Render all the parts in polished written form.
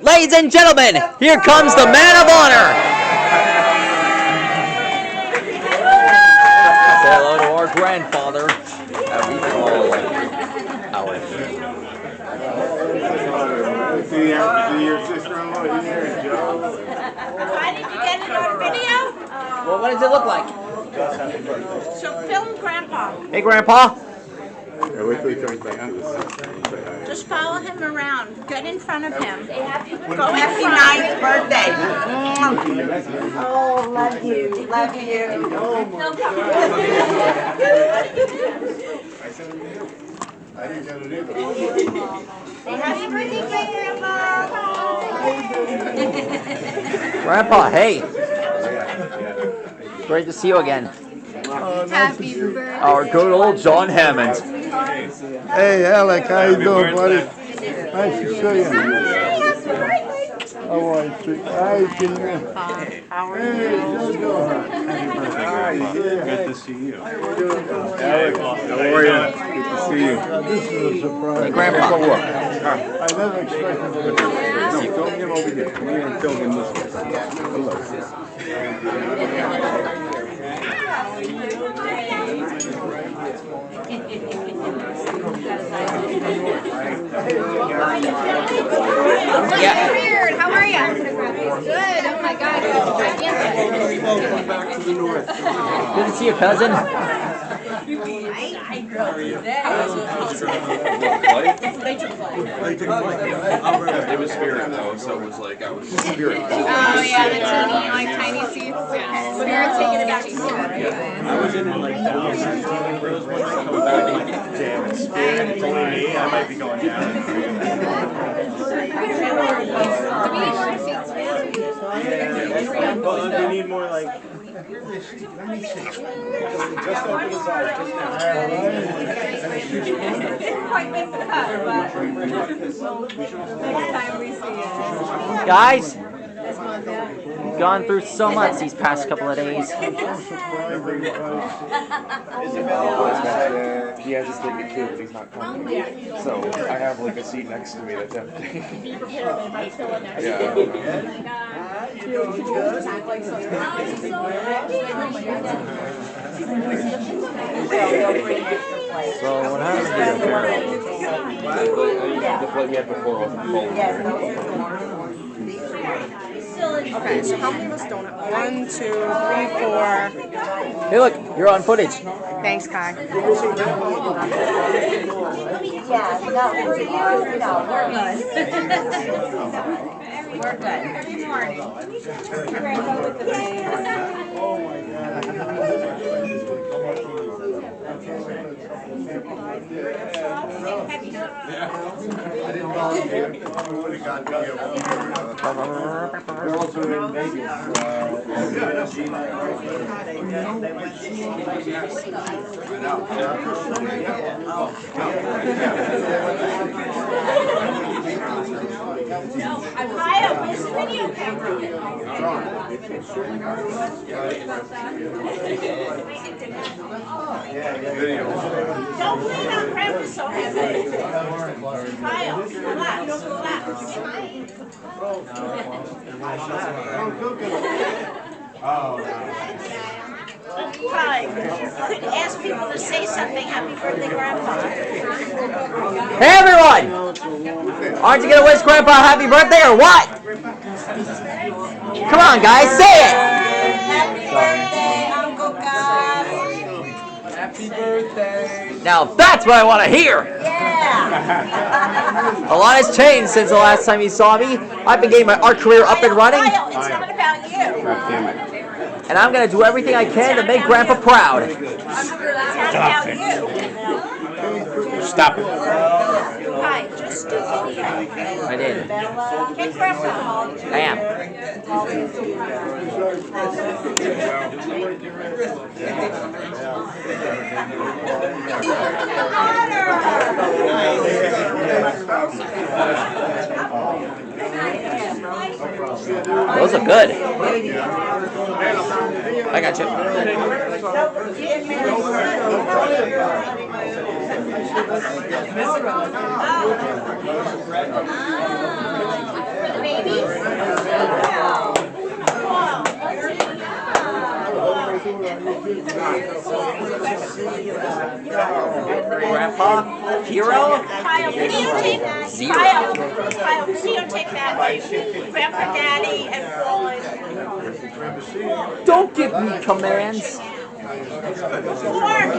Ladies and gentlemen, here comes the man of honor. Say hello to our grandfather. We call our See your sister-in-law here, Joe. Why did you get it on video? Well, what does it look like? So film Grandpa. Hey, Grandpa. Wait till he comes back to us. Just follow him around. Get in front of him. Go Happy 9th birthday. Oh, love you. Love you. I didn't get it either. Happy birthday, Grandpa. Grandpa, hey. Great to see you again. Happy birthday. Our good old John Hammond. Hey, Alec, how you doing, buddy? Nice to see you. How are you? Hi, Junior. How are Hey, Jojo. Good to see you. Alec, how are you? Good to see you. This is a surprise. Hey, Grandpa. I never expected to. No, film him over here. Come here and film him this way. Hello. Yeah. Weird. How are you? Good. Oh my God. Good to see you, cousin. It was spirit though, so it was like I was spirit. Oh yeah, the teeny, like tiny seats. Spirit taking it back to you. I was in like Rose when I come back like damn it's spirit. It's only me. I might be going down. Well, they need more like. Just open his eyes just now. Didn't quite make the cut, but next time we see it. Guys, we've gone through so much these past couple of days. He has his ticket too, but he's not coming. So I have like a seat next to me that's empty. Yeah. So what happened to your parents? The flight we had before wasn't full. Okay, so how many of us don't have? 1, 2, 3, 4. Hey, look, you're on footage. Thanks, Kai. Yeah, no, for you, no, we're good. We're good. Every morning. Rainbow with the Girls are in Vegas. Kyle, where's the video camera? Don't put it on Grandpa so heavy. Kyle, relax, Kyle, ask people to say something. Happy birthday, Grandpa. Hey, everyone! Aren't you gonna wish Grandpa a happy birthday or what? Come on, guys, say it! Happy birthday, Uncle Gus. Happy birthday. Now that's what I want to hear! Yeah. A lot has changed since the last time you saw me. I've been getting my art career up and running, Kyle, it's not about you. God damn it. and I'm gonna do everything I can to make Grandpa proud. It's not about you. Stop it. Hi, just do video. I did. Get Grandpa. I am. Those look good. I got you. take that. Kyle, so you take that, like, Grandpa, Daddy, and Floyd. Don't give me commands. Or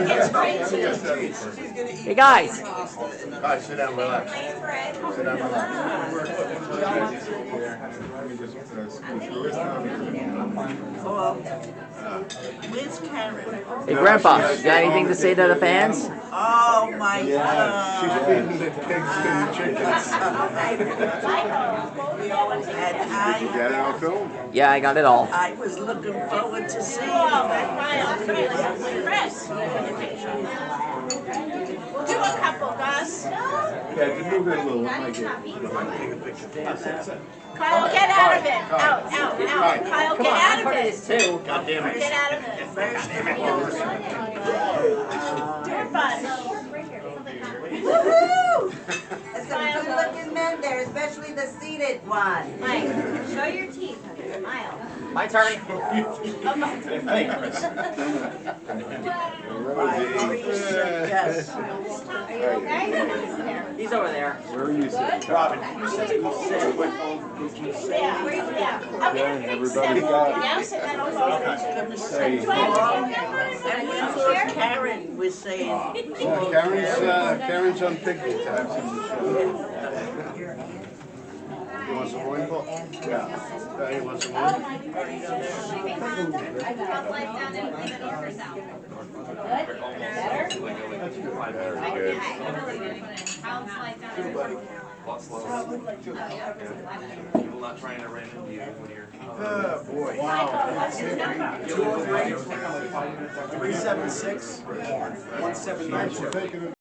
it's crazy. Hey guys. Alright, sit down, relax. Sit down, relax. Let me just scoot your wrist down here. Where's Karen? Hey Grandpa, you got anything to say to the fans? Oh my She's God. feeding the pigs and the chickens. And You got it on film? Yeah, I got it all. I was looking forward to seeing Oh, you. that's Kyle. Chris. We'll do a couple, Gus. Yeah, just move it a little. I might take a picture. Kyle, get out of it. Out. Kyle, get out of it. Too. Get out of it. Do it, bud. There's some good looking men there, especially the seated one. Mike, show your teeth. Smile. My turn. Yes. Are you okay? He's over there. Where are you sitting? Robin, you said Yeah. I'm gonna fix them yes, and then I'll go. Hey, Do I have to take numbers? And we thought Karen was saying. Karen's on picnic time. You want some wine, Paul? Yeah. You want some wine? Top light down and the north out. Good? Better? Very good. House light down and People not trying to random you when you're. Boy. What's his number? 376 1792. Taking it